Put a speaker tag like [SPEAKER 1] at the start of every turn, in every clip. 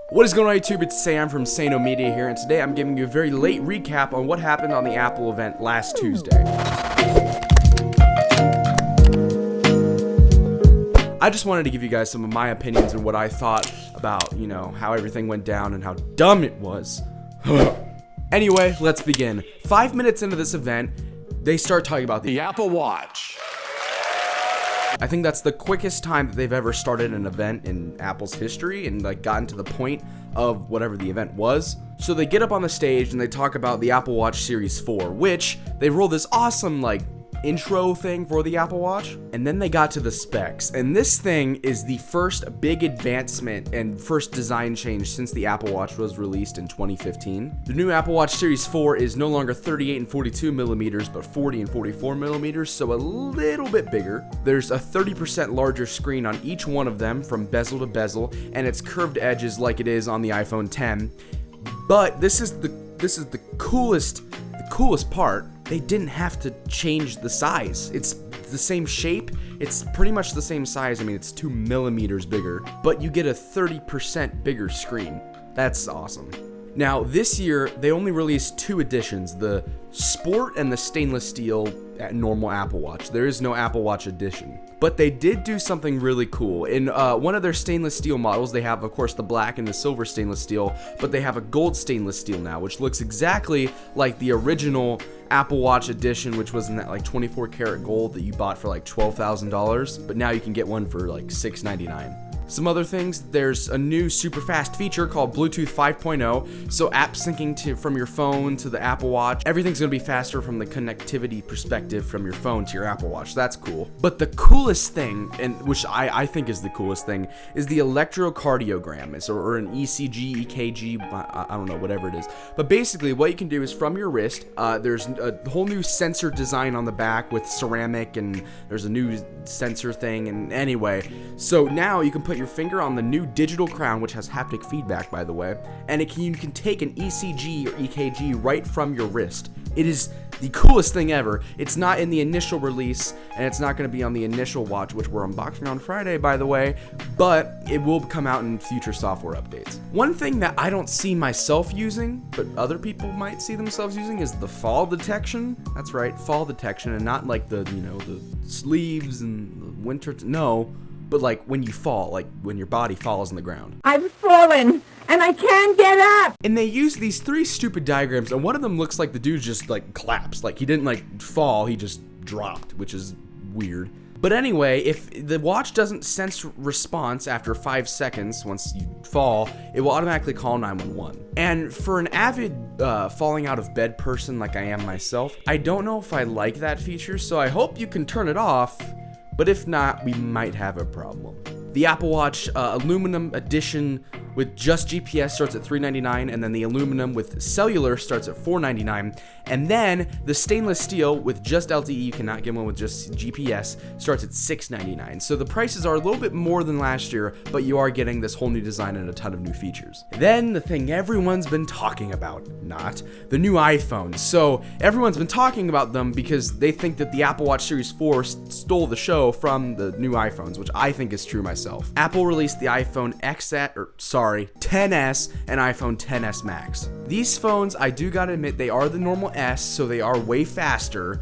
[SPEAKER 1] What is going on YouTube? It's Sam from Sano Media here, and today I'm giving you a very late recap on what happened on the Apple event last Tuesday. I just wanted to give you guys some of my opinions and what I thought about, how everything went down and how dumb it was. Anyway, let's begin. 5 minutes into this event, they start talking about the
[SPEAKER 2] Apple Watch.
[SPEAKER 1] I think that's the quickest time that they've ever started an event in Apple's history and gotten to the point of whatever the event was. So they get up on the stage and they talk about the Apple Watch Series 4, which they roll this awesome intro thing for the Apple Watch, and then they got to the specs, and this thing is the first big advancement and first design change since the Apple Watch was released in 2015. The new Apple Watch Series 4 is no longer 38 and 42 millimeters, but 40 and 44 millimeters, so a little bit bigger. There's a 30% larger screen on each one of them from bezel to bezel, and it's curved edges like it is on the iPhone 10. But this is the coolest part. They didn't have to change the size. It's the same shape. It's pretty much the same size. I mean, it's 2 millimeters bigger, but you get a 30% bigger screen. That's awesome. Now, this year, they only released 2 editions, the Sport and the stainless steel normal Apple Watch. There is no Apple Watch edition. But they did do something really cool. In one of their stainless steel models, they have, of course, the black and the silver stainless steel, but they have a gold stainless steel now, which looks exactly like the original Apple Watch edition, which was in that 24 karat gold that you bought for $12,000, but now you can get one for $699. Some other things, there's a new super fast feature called Bluetooth 5.0, so app syncing from your phone to the Apple Watch. Everything's going to be faster from the connectivity perspective from your phone to your Apple Watch. That's cool. But the coolest thing, and which I think is the coolest thing, is the electrocardiogram, or an ECG, EKG, I don't know, whatever it is. But basically, what you can do is from your wrist, there's a whole new sensor design on the back with ceramic, and there's a new sensor thing, and anyway, so now you can put your finger on the new digital crown, which has haptic feedback, by the way, and you can take an ECG or EKG right from your wrist. It is the coolest thing ever. It's not in the initial release, and it's not going to be on the initial watch, which we're unboxing on Friday, by the way, but it will come out in future software updates. One thing that I don't see myself using, but other people might see themselves using, is the fall detection. That's right, fall detection, and not the sleeves and the winter. No. But when you fall, when your body falls on the ground.
[SPEAKER 3] I've fallen, and I can't get up!
[SPEAKER 1] And they use these 3 stupid diagrams, and one of them looks like the dude just, collapsed. He didn't, fall, he just dropped, which is weird. But anyway, if the watch doesn't sense response after 5 seconds, once you fall, it will automatically call 911. And for an avid falling out of bed person like I am myself, I don't know if I like that feature, so I hope you can turn it off. But if not, we might have a problem. The Apple Watch aluminum edition with just GPS starts at $399, and then the aluminum with cellular starts at $499, and then the stainless steel with just LTE, you cannot get one with just GPS, starts at $699. So the prices are a little bit more than last year, but you are getting this whole new design and a ton of new features. Then the thing everyone's been talking about, not the new iPhones. So everyone's been talking about them because they think that the Apple Watch Series 4 stole the show from the new iPhones, which I think is true myself. Apple released the iPhone XS and iPhone XS Max. These phones, I do gotta admit, they are the normal S, so they are way faster,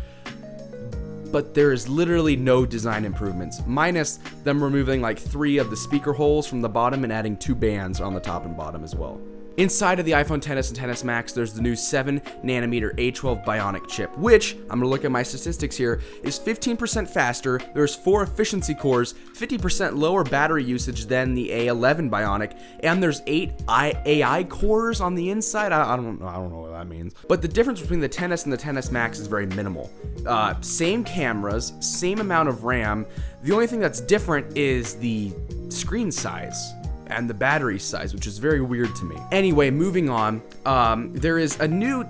[SPEAKER 1] but there is literally no design improvements, minus them removing 3 of the speaker holes from the bottom and adding 2 bands on the top and bottom as well. Inside of the iPhone XS and XS Max, there's the new 7nm A12 Bionic chip, which, I'm going to look at my statistics here, is 15% faster, there's 4 efficiency cores, 50% lower battery usage than the A11 Bionic, and there's 8 AI cores on the inside. I don't know what that means. But the difference between the XS and the XS Max is very minimal. Same cameras, same amount of RAM. The only thing that's different is the screen size and the battery size, which is very weird to me. Anyway, moving on, there is a new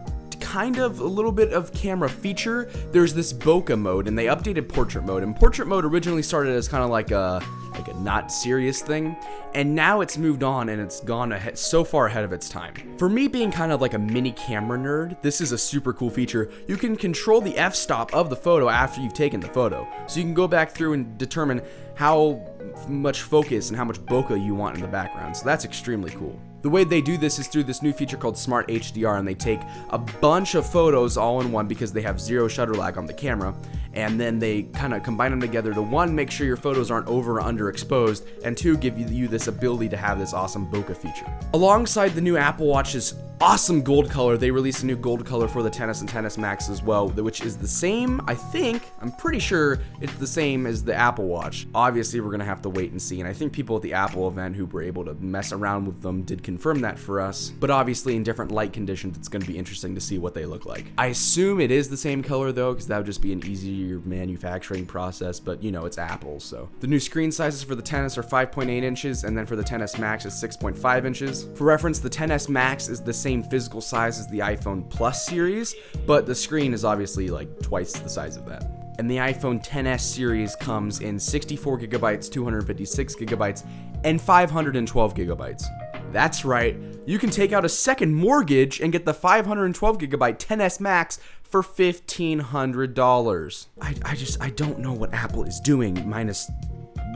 [SPEAKER 1] a little bit of camera feature. There's this bokeh mode, and they updated portrait mode, and portrait mode originally started as kind of like a like a not serious thing, and now it's moved on and it's gone ahead, so far ahead of its time. For me, being kind of like a mini camera nerd, this is a super cool feature. You can control the f-stop of the photo after you've taken the photo, so you can go back through and determine how much focus and how much bokeh you want in the background, so that's extremely cool. The way they do this is through this new feature called Smart HDR, and they take a bunch of photos all in one because they have zero shutter lag on the camera, and then they kind of combine them together to, one, make sure your photos aren't over or underexposed, and two, give you this ability to have this awesome bokeh feature. Alongside the new Apple Watch's awesome gold color, they released a new gold color for the XS and XS Max as well, which is the same, I'm pretty sure it's the same as the Apple Watch. Obviously, we're gonna have to wait and see, and I think people at the Apple event who were able to mess around with them did confirm that for us, but obviously in different light conditions, it's gonna be interesting to see what they look like. I assume it is the same color though, because that would just be an easier manufacturing process, but you know, it's Apple, so. The new screen sizes for the XS are 5.8 inches, and then for the XS Max is 6.5 inches. For reference, the XS Max is the same physical size as the iPhone Plus series, but the screen is obviously like twice the size of that. And the iPhone XS series comes in 64 gigabytes, 256 gigabytes, and 512 gigabytes. That's right, you can take out a second mortgage and get the 512 gigabyte XS Max for $1,500. I don't know what Apple is doing, minus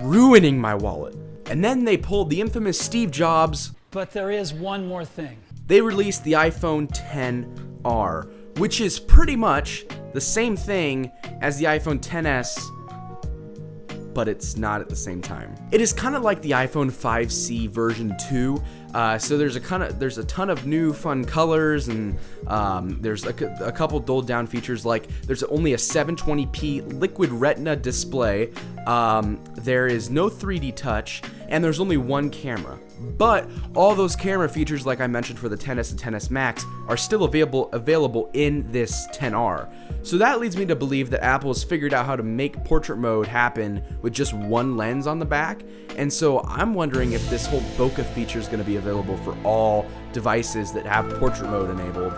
[SPEAKER 1] ruining my wallet. And then they pulled the infamous Steve Jobs.
[SPEAKER 2] But there is one more thing.
[SPEAKER 1] They released the iPhone XR, which is pretty much the same thing as the iPhone XS, but it's not at the same time. It is kind of like the iPhone 5C version 2. So there's a ton of new fun colors, and there's a couple dulled down features, like there's only a 720p liquid retina display, there is no 3D touch, and there's only one camera. But all those camera features, like I mentioned for the XS and XS Max, are still available in this XR. So that leads me to believe that Apple has figured out how to make portrait mode happen with just one lens on the back. And so I'm wondering if this whole bokeh feature is going to be available for all devices that have portrait mode enabled.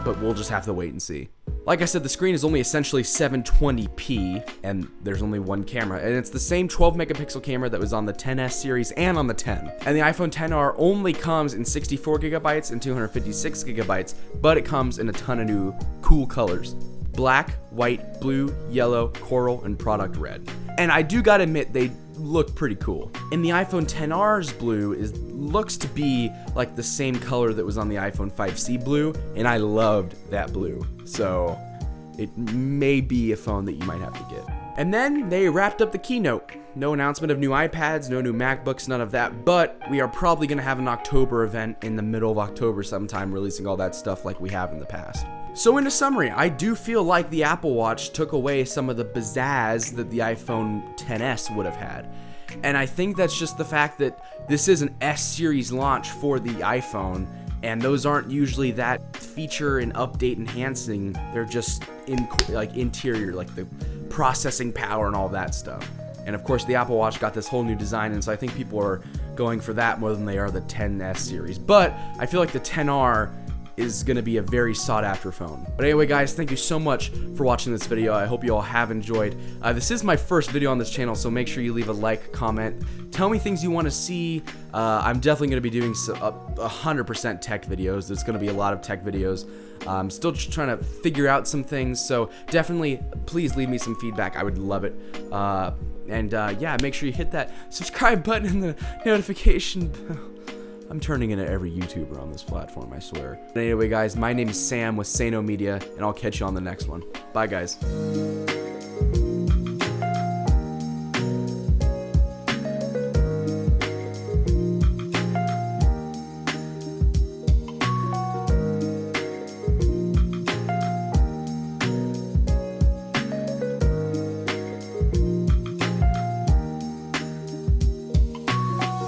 [SPEAKER 1] But we'll just have to wait and see. Like I said, the screen is only essentially 720p, and there's only one camera, and it's the same 12 megapixel camera that was on the XS series and on the 10. And the iPhone XR only comes in 64 gigabytes and 256 gigabytes, but it comes in a ton of new cool colors: black, white, blue, yellow, coral, and product red. And I do gotta admit, they look pretty cool. And the iPhone XR's blue looks to be like the same color that was on the iPhone 5C blue, and I loved that blue. So it may be a phone that you might have to get. And then they wrapped up the keynote. No announcement of new iPads, no new MacBooks, none of that, but we are probably gonna have an October event in the middle of October sometime, releasing all that stuff like we have in the past. So in a summary, I do feel like the Apple Watch took away some of the pizzazz that the iPhone XS would have had. And I think that's just the fact that this is an S series launch for the iPhone, and those aren't usually that feature and update enhancing. They're just interior, like the processing power and all that stuff. And of course, the Apple Watch got this whole new design, and so I think people are going for that more than they are the XS series. But I feel like the XR is going to be a very sought after phone. But anyway, guys, thank you so much for watching this video. I hope you all have enjoyed. This is my first video on this channel, so make sure you leave a like, comment, tell me things you want to see. I'm definitely going to be doing 100% tech videos. There's going to be a lot of tech videos. I'm still just trying to figure out some things, so definitely please leave me some feedback. I would love it. Yeah, make sure you hit that subscribe button and the notification bell. I'm turning into every YouTuber on this platform, I swear. But anyway, guys, my name is Sam with Say No Media, and I'll catch you on the next one. Bye, guys.